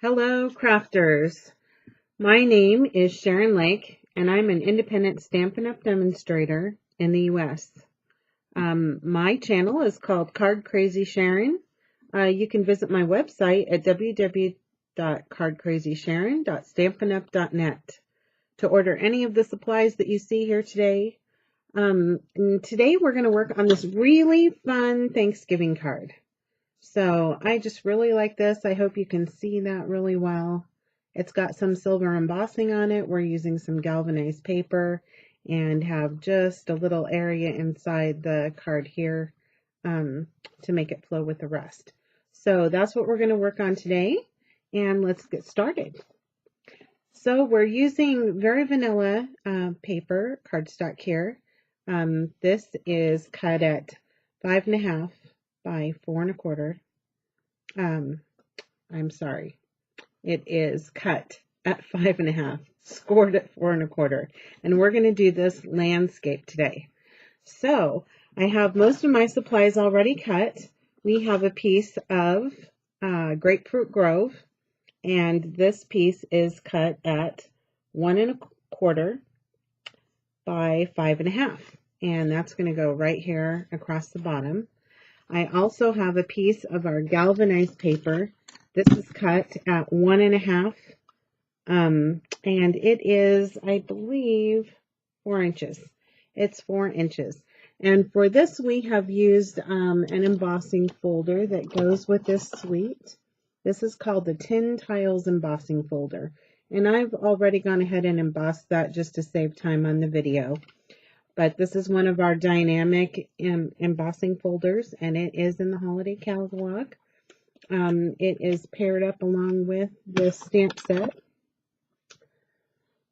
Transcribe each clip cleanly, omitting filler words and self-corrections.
Hello, crafters. My name is Sharon Lake, and I'm an independent Stampin' Up! Demonstrator in the U.S. My channel is called Card Crazy Sharon. You can visit my website at www.cardcrazysharon.stampinup.net to order any of the supplies that you see here today. And today we're going to work on this really fun Thanksgiving card. So I just really like this. I hope you can see that really well. It's got some silver embossing on it. We're using some galvanized paper and have just a little area inside the card here to make it flow with the rest. So that's what we're going to work on today, and let's get started. So we're using very vanilla paper cardstock here. This is cut at 5.5 by 4 1/4. I'm sorry. It is cut at 5.5, scored at 4 1/4. And we're going to do this landscape today. So I have most of my supplies already cut. We have a piece of Grapefruit Grove, and this piece is cut at 1 1/4 by 5.5. And that's going to go right here across the bottom. I also have a piece of our galvanized paper. This is cut at 1.5, and it is, I believe, 4 inches. It's 4 inches. And for this, we have used an embossing folder that goes with this suite. This is called the Tin Tiles Embossing Folder. And I've already gone ahead and embossed that just to save time on the video. But this is one of our dynamic embossing folders, and it is in the holiday catalog. It is paired up along with the stamp set.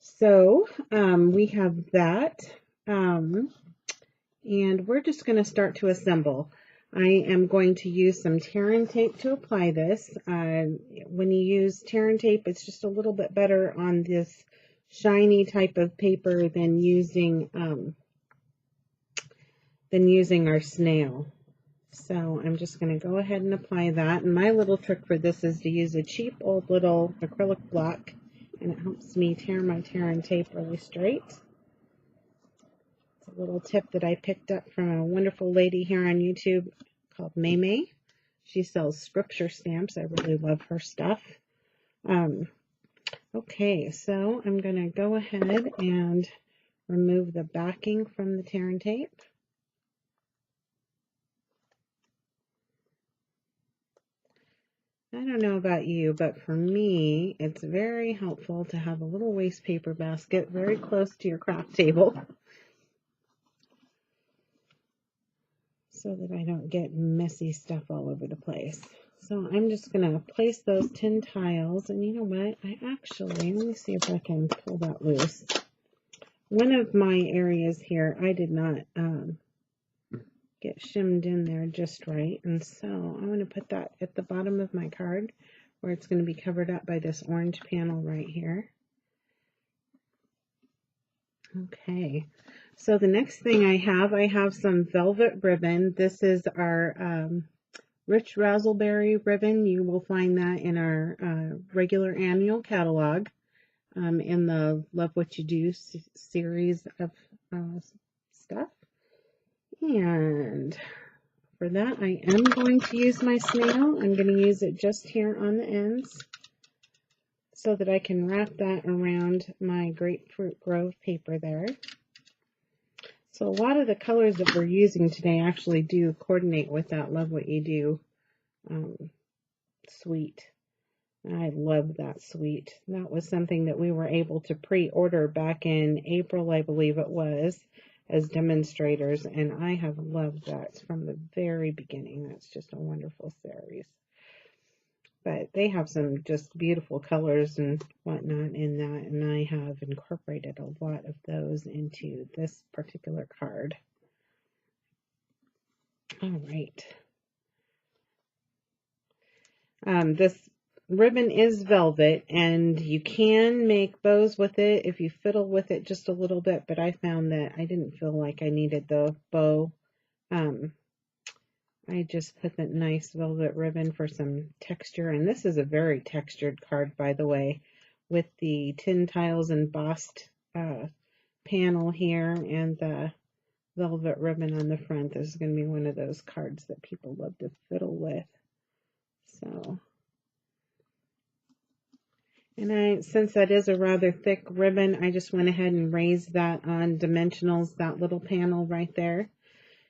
So we have that, and we're just going to start to assemble. I am going to use some tear and tape to apply this. When you use tear and tape, it's just a little bit better on this shiny type of paper than using our Snail. So I'm just going to go ahead and apply that. And my little trick for this is to use a cheap old little acrylic block, and it helps me tear my tear and tape really straight. It's a little tip that I picked up from a wonderful lady here on YouTube called May. She sells scripture stamps. I really love her stuff. Okay, so I'm going to go ahead and remove the backing from the tear and tape. I don't know about you, but for me, it's very helpful to have a little waste paper basket very close to your craft table so that I don't get messy stuff all over the place. So I'm just going to place those tin tiles, and you know what? Let me see if I can pull that loose. One of my areas here, I did not get shimmed in there just right, and so I'm going to put that at the bottom of my card where it's going to be covered up by this orange panel right here. Okay, so the next thing I have some velvet ribbon. This is our rich razzleberry ribbon. You will find that in our regular annual catalog in the Love What You Do series of stuff. And for that, I am going to use my Snail. I'm going to use it just here on the ends so that I can wrap that around my Grapefruit Grove paper there. So a lot of the colors that we're using today actually do coordinate with that Love What You Do suite. I love that suite. That was something that we were able to pre-order back in April, I believe it was, as demonstrators, and I have loved that from the very beginning. That's just a wonderful series. But they have some just beautiful colors and whatnot in that, and I have incorporated a lot of those into this particular card. All right. This ribbon is velvet, and you can make bows with it if you fiddle with it just a little bit, but I found that I didn't feel like I needed the bow I just put that nice velvet ribbon for some texture, and this is a very textured card, by the way, with the tin tiles embossed panel here and the velvet ribbon on the front. This is going to be one of those cards that people love to fiddle with. So, and since that is a rather thick ribbon, I just went ahead and raised that on Dimensionals, that little panel right there.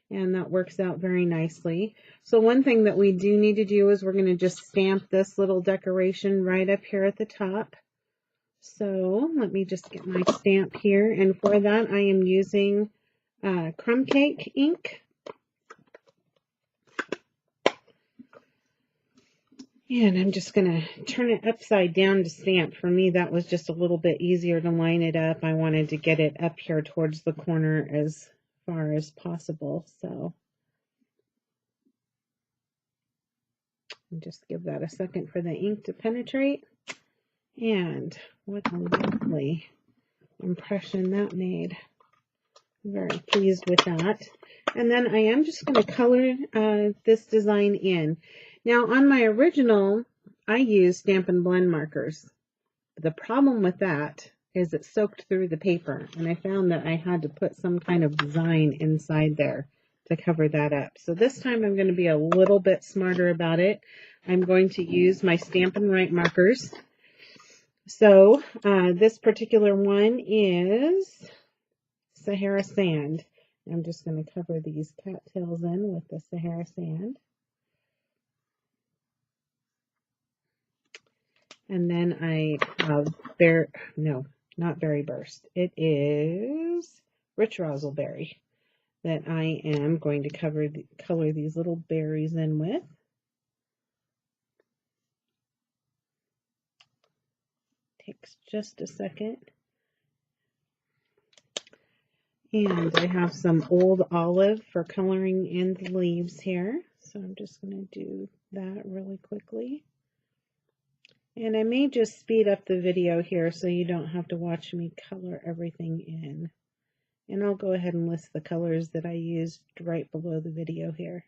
And that works out very nicely. So one thing that we do need to do is we're going to just stamp this little decoration right up here at the top. So let me just get my stamp here. And for that, I am using Crumbcake ink. And I'm just going to turn it upside down to stamp. For me, that was just a little bit easier to line it up. I wanted to get it up here towards the corner as far as possible. So and just give that a second for the ink to penetrate. And what a lovely impression that made. I'm very pleased with that. And then I am just going to color this design in. Now on my original, I used Stampin' Blend markers. The problem with that is it soaked through the paper, and I found that I had to put some kind of design inside there to cover that up. So this time I'm going to be a little bit smarter about it. I'm going to use my Stampin' Right markers. So this particular one is Sahara Sand. I'm just going to cover these cattails in with the Sahara Sand. And then I have not Berry Burst. It is Rich Razzleberry that I am going to color these little berries in with. Takes just a second. And I have some Old Olive for coloring in the leaves here. So I'm just going to do that really quickly. And I may just speed up the video here so you don't have to watch me color everything in. And I'll go ahead and list the colors that I used right below the video here.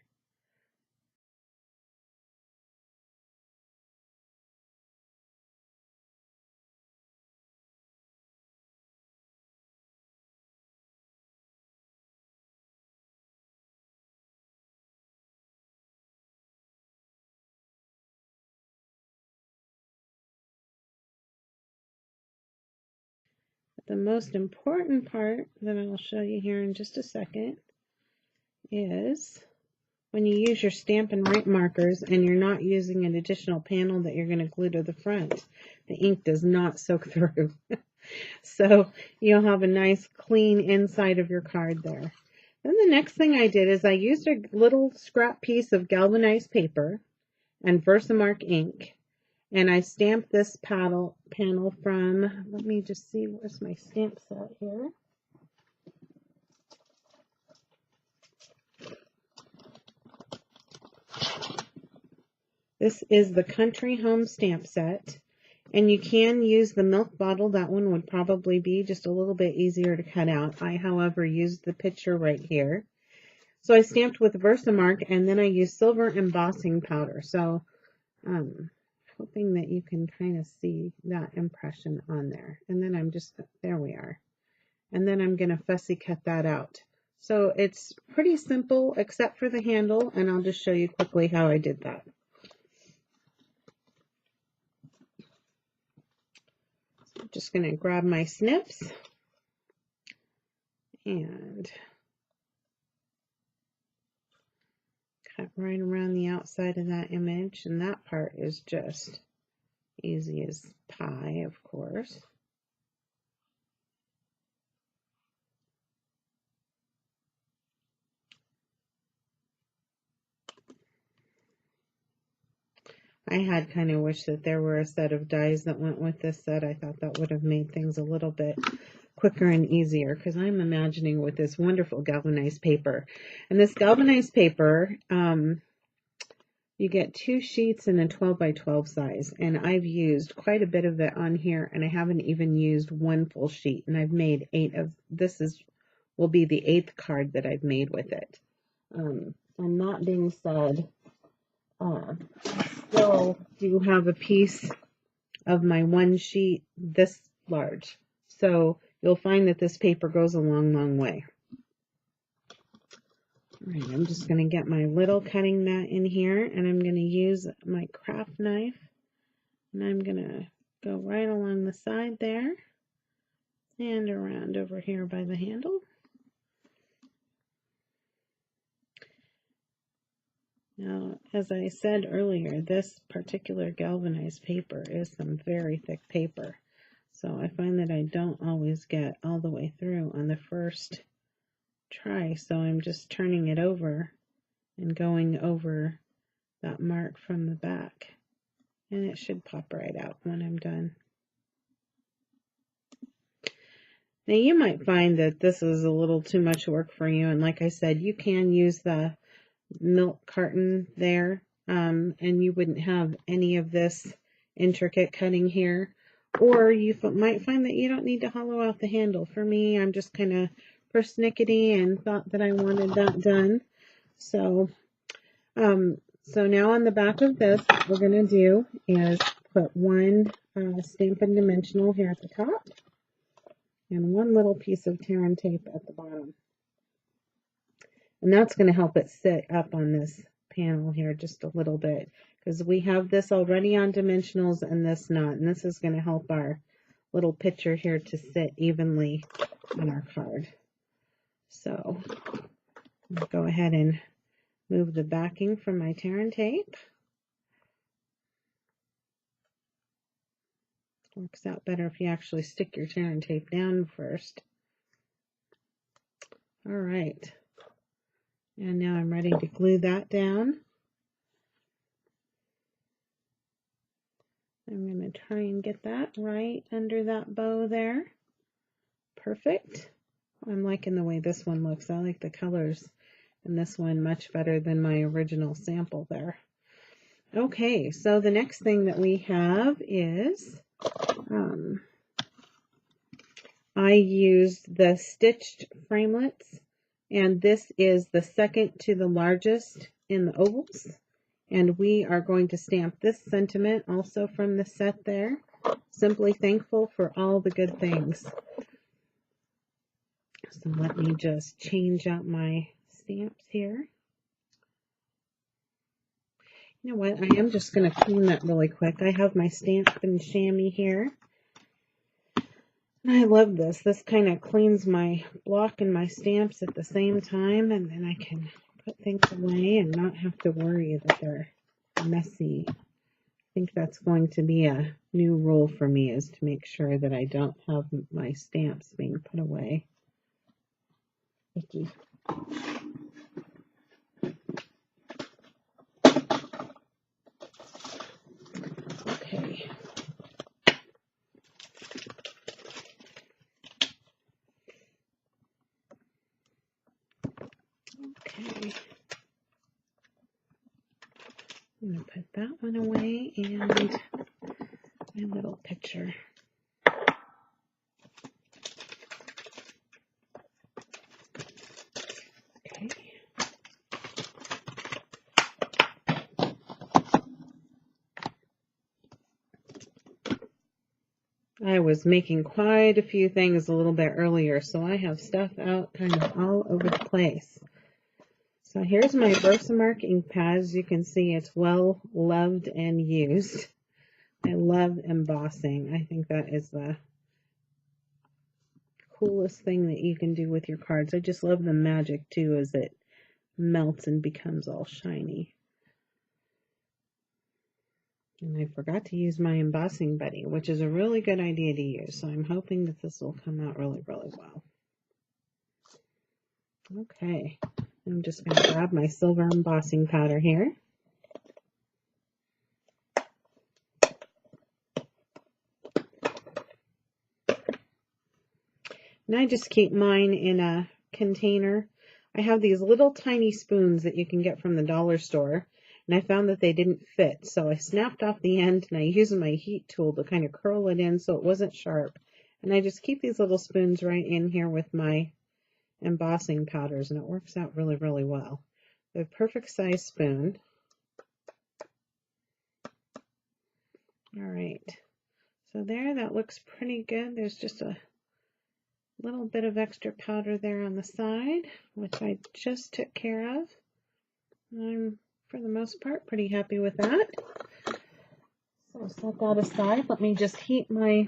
The most important part that I'll show you here in just a second is when you use your Stampin' Right markers and you're not using an additional panel that you're going to glue to the front, the ink does not soak through. So you'll have a nice clean inside of your card there. Then the next thing I did is I used a little scrap piece of galvanized paper and Versamark ink. And I stamped this panel from, let me just see, where's my stamp set here? This is the Country Home stamp set. And you can use the milk bottle. That one would probably be just a little bit easier to cut out. I, however, used the picture right here. So I stamped with Versamark, and then I used silver embossing powder. So, hoping that you can kind of see that impression on there. And then I'm just, there we are. And then I'm going to fussy cut that out. So it's pretty simple except for the handle, and I'll just show you quickly how I did that. So I'm just going to grab my snips and cut right around the outside of that image, and that part is just easy as pie, of course. I had kind of wished that there were a set of dies that went with this set. I thought that would have made things a little bit quicker and easier, because I'm imagining with this wonderful galvanized paper. And this galvanized paper, you get 2 sheets in a 12 by 12 size, and I've used quite a bit of it on here, and I haven't even used 1 full sheet, and I've made 8 of, will be the 8th card that I've made with it. And that being said, still do have a piece of my one sheet this large. So you'll find that this paper goes a long, long way. All right, I'm just going to get my little cutting mat in here, and I'm going to use my craft knife, and I'm going to go right along the side there and around over here by the handle. Now, as I said earlier, this particular galvanized paper is some very thick paper. So I find that I don't always get all the way through on the first try. So I'm just turning it over and going over that mark from the back. And it should pop right out when I'm done. Now you might find that this is a little too much work for you. And like I said, you can use the milk carton there, and you wouldn't have any of this intricate cutting here, or you might find that you don't need to hollow out the handle. For me, I'm just kind of persnickety and thought that I wanted that done. So now on the back of this, what we're going to do is put one Stampin' Dimensional here at the top and one little piece of tear and tape at the bottom. And that's going to help it sit up on this panel here just a little bit, because we have this already on dimensionals and this not. And this is going to help our little picture here to sit evenly on our card. So I'll go ahead and move the backing from my tear and tape. Works out better if you actually stick your tear and tape down first. All right. And now I'm ready to glue that down. I'm going to try and get that right under that bow there. Perfect. I'm liking the way this one looks. I like the colors in this one much better than my original sample there. Okay, so the next thing that we have is I used the stitched Framlets. And this is the second to the largest in the ovals. And we are going to stamp this sentiment also from the set there. Simply thankful for all the good things. So let me just change out my stamps here. You know what? I am just going to clean that really quick. I have my Stampin' Shammy here. I love this. This kind of cleans my block and my stamps at the same time, and then I can put things away and not have to worry that they're messy. I think that's going to be a new rule for me, is to make sure that I don't have my stamps being put away. Icky. Okay. Okay, I'm going to put that one away and my little picture. Okay. I was making quite a few things a little bit earlier, so I have stuff out kind of all over the place. So here's my Versamark ink pad. As you can see, it's well loved and used. I love embossing. I think that is the coolest thing that you can do with your cards. I just love the magic too, as it melts and becomes all shiny. And I forgot to use my Embossing Buddy, which is a really good idea to use. So I'm hoping that this will come out really, really well. Okay, I'm just going to grab my silver embossing powder here. And I just keep mine in a container. I have these little tiny spoons that you can get from the dollar store. And I found that they didn't fit, so I snapped off the end and I used my heat tool to kind of curl it in so it wasn't sharp. And I just keep these little spoons right in here with my embossing powders, and it works out really, really well. the perfect size spoon. All right, so there, that looks pretty good. There's just a little bit of extra powder there on the side, which I just took care of. I'm, for the most part, pretty happy with that. So set that aside. Let me just heat my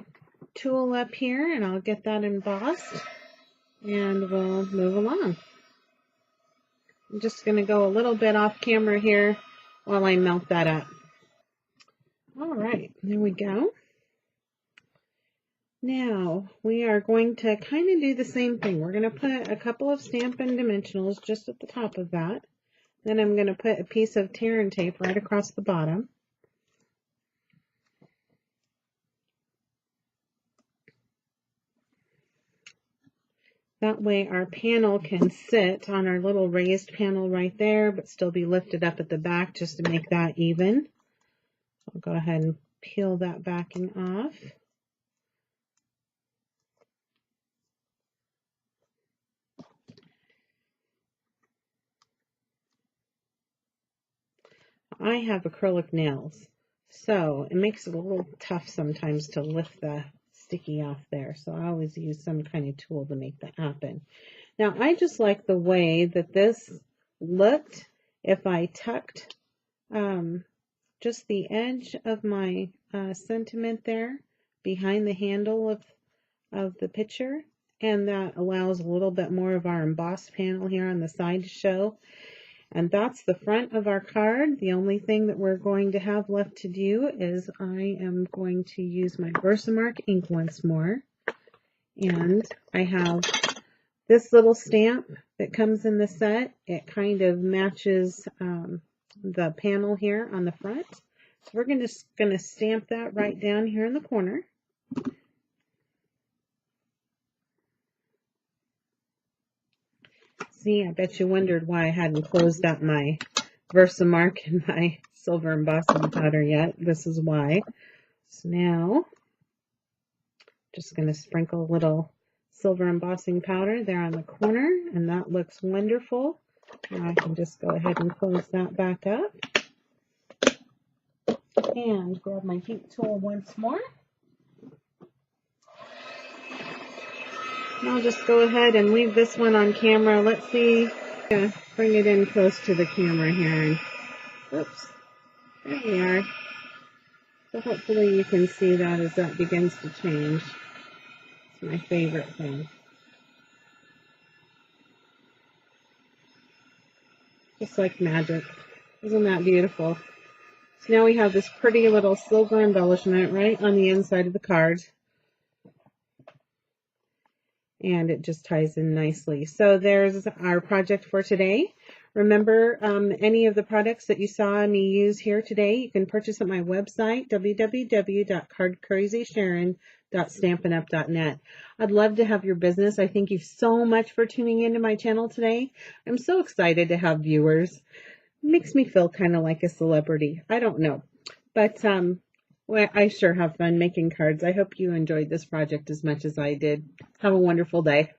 tool up here and I'll get that embossed and we'll move along. I'm just going to go a little bit off camera here while I melt that up. All right, there we go. Now we are going to kind of do the same thing. We're going to put a couple of Stampin Dimensionals just at the top of that. Then I'm going to put a piece of tear and tape right across the bottom. That way our panel can sit on our little raised panel right there, but still be lifted up at the back just to make that even. I'll go ahead and peel that backing off. I have acrylic nails, so it makes it a little tough sometimes to lift the sticky off there. So I always use some kind of tool to make that happen. Now I just like the way that this looked if I tucked just the edge of my sentiment there behind the handle of the picture, and that allows a little bit more of our embossed panel here on the side to show. And that's the front of our card. The only thing that we're going to have left to do is I am going to use my Versamark ink once more. And I have this little stamp that comes in the set. It kind of matches the panel here on the front. So we're just going to stamp that right down here in the corner. See, I bet you wondered why I hadn't closed out my Versamark and my silver embossing powder yet. This is why. So now, just going to sprinkle a little silver embossing powder there on the corner, and that looks wonderful. Now I can just go ahead and close that back up. And grab my heat tool once more. I'll just go ahead and leave this one on camera. Let's see, bring it in close to the camera here. And, oops, there we are. So hopefully you can see that as that begins to change. It's my favorite thing. Just like magic. Isn't that beautiful? So now we have this pretty little silver embellishment right on the inside of the card. And it just ties in nicely. So there's our project for today. Remember, any of the products that you saw me use here today, you can purchase at my website, www.cardcrazysharon.stampinup.net. I'd love to have your business. I thank you so much for tuning into my channel today. I'm so excited to have viewers. It makes me feel kind of like a celebrity. I don't know. But well, I sure have fun making cards. I hope you enjoyed this project as much as I did. Have a wonderful day.